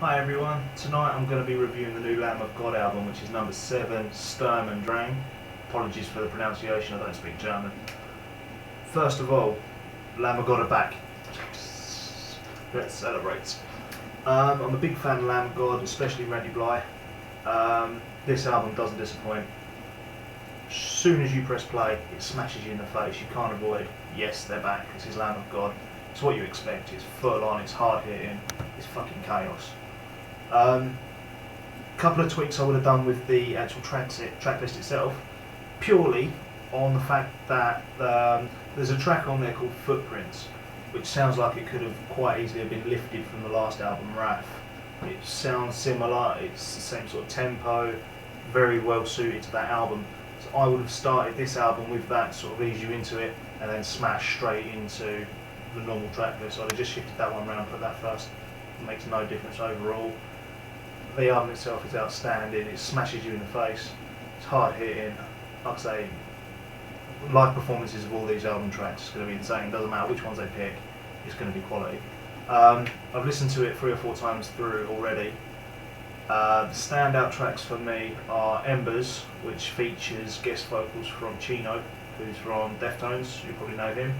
Hi everyone, tonight I'm going to be reviewing the new Lamb of God album, which is number 7, Sturm und Drang. Apologies for the pronunciation, I don't speak German. First of all, Lamb of God are back. Let's celebrate. I'm a big fan of Lamb of God, especially Randy Bly. This album doesn't disappoint. As soon as you press play, it smashes you in the face. You can't avoid, yes, they're back. This is Lamb of God. It's what you expect. It's full on, it's hard hitting, it's fucking chaos. Couple of tweaks I would have done with the actual track list itself, purely on the fact that there's a track on there called Footprints, which sounds like it could have quite easily have been lifted from the last album, Wrath. It sounds similar, it's the same sort of tempo, very well suited to that album. So I would have started this album with that, sort of ease you into it, and then smash straight into the normal track list. So I'd have just shifted that one around, put that first. It makes no difference overall. The album itself is outstanding, it smashes you in the face, it's hard hitting. Like I say, live performances of all these album tracks is going to be insane, doesn't matter which ones they pick, it's going to be quality. I've listened to it 3 or 4 times through already. The standout tracks for me are Embers, which features guest vocals from Chino, who's from Deftones, you probably know him.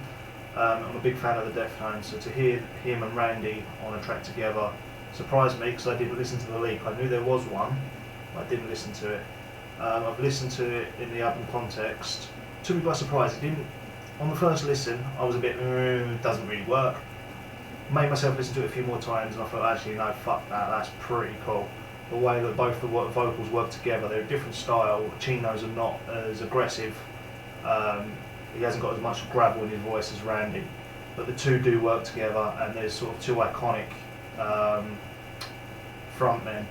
I'm a big fan of the Deftones, so to hear him and Randy on a track together surprised me because I didn't listen to the leak. I knew there was one, but I didn't listen to it. I've listened to it in the album context. Took me by surprise. It didn't. On the first listen, I was a bit, doesn't really work. Made myself listen to it a few more times, and I thought, actually, no, fuck that. That's pretty cool. The way that both the vocals work together, they're a different style. Chino's are not as aggressive. He hasn't got as much gravel in his voice as Randy, but the two do work together, and there's sort of two iconic frontmen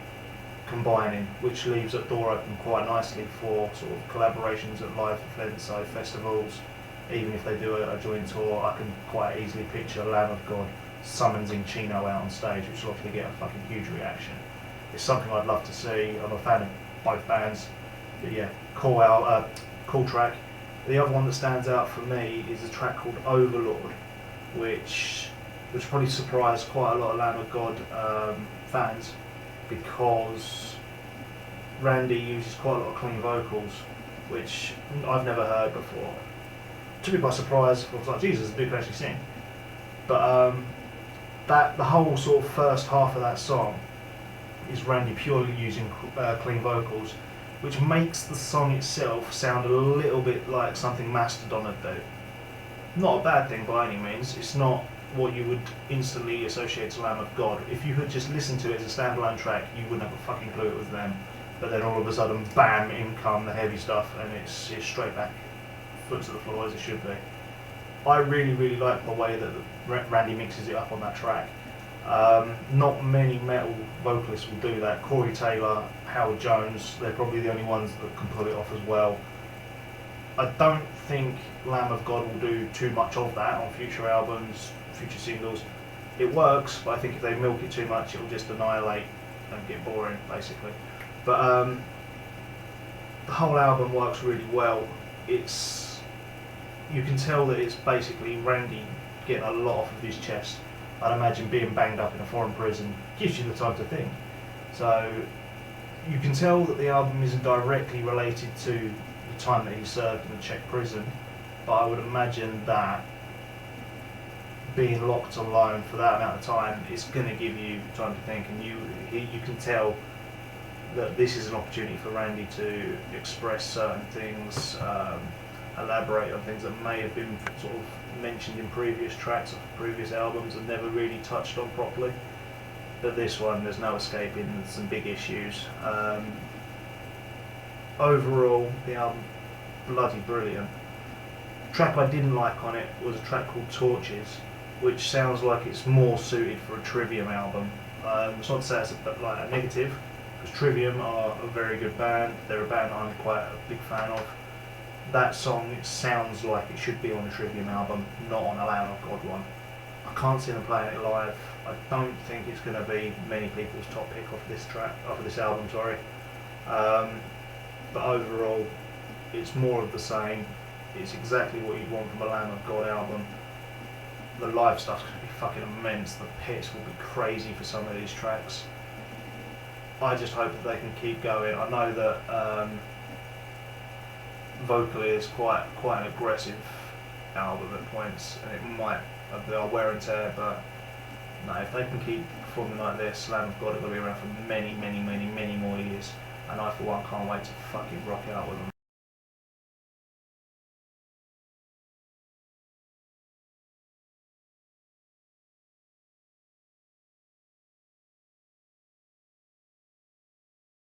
combining, which leaves that door open quite nicely for sort of collaborations at live events, so festivals. Even if they do a joint tour, I can quite easily picture Lamb of God summoning Chino out on stage, which will obviously get a fucking huge reaction. It's something I'd love to see. I'm a fan of both bands, but yeah, cool track. The other one that stands out for me is a track called Overlord, which probably surprised quite a lot of Lamb of God fans, because Randy uses quite a lot of clean vocals, which I've never heard before. Took me by surprise. I was like, Jesus, the dude can actually sing. But the whole sort of first half of that song is Randy purely using clean vocals, which makes the song itself sound a little bit like something Mastodon would do. Not a bad thing by any means. It's not what you would instantly associate to Lamb of God. If you had just listened to it as a standalone track, you wouldn't have a fucking clue it was them. But then all of a sudden, bam, in come the heavy stuff, and it's straight back, foot to the floor as it should be. I really, really like the way that Randy mixes it up on that track. Not many metal vocalists will do that. Corey Taylor, Howard Jones, they're probably the only ones that can pull it off as well. I don't think Lamb of God will do too much of that on future albums, future singles. It works, but I think if they milk it too much, it will just annihilate and get boring, basically. But the whole album works really well. You can tell that it's basically Randy getting a lot off of his chest. I'd imagine being banged up in a foreign prison gives you the time to think. So you can tell that the album isn't directly related to the time that he served in the Czech prison, but I would imagine that being locked alone for that amount of time is going to give you time to think, and you can tell that this is an opportunity for Randy to express certain things, elaborate on things that may have been sort of mentioned in previous tracks of previous albums and never really touched on properly. But this one, there's no escaping some big issues. Overall, the album, bloody brilliant. The track I didn't like on it was a track called Torches, which sounds like it's more suited for a Trivium album. It's not to say it's a negative, because Trivium are a very good band. They're a band I'm quite a big fan of. That song, it sounds like it should be on a Trivium album, not on a Lamb of God one. I can't see them playing it live. I don't think it's going to be many people's top pick off this album. But overall, it's more of the same. It's exactly what you'd want from a Lamb of God album. The live stuff's going to be fucking immense. The pits will be crazy for some of these tracks. I just hope that they can keep going. I know that vocally it's quite an aggressive album at points, and it might have the wear and tear, but no, if they can keep performing like this, Lamb of God are going to be around for many more years, and I for one can't wait to fucking rock out with them.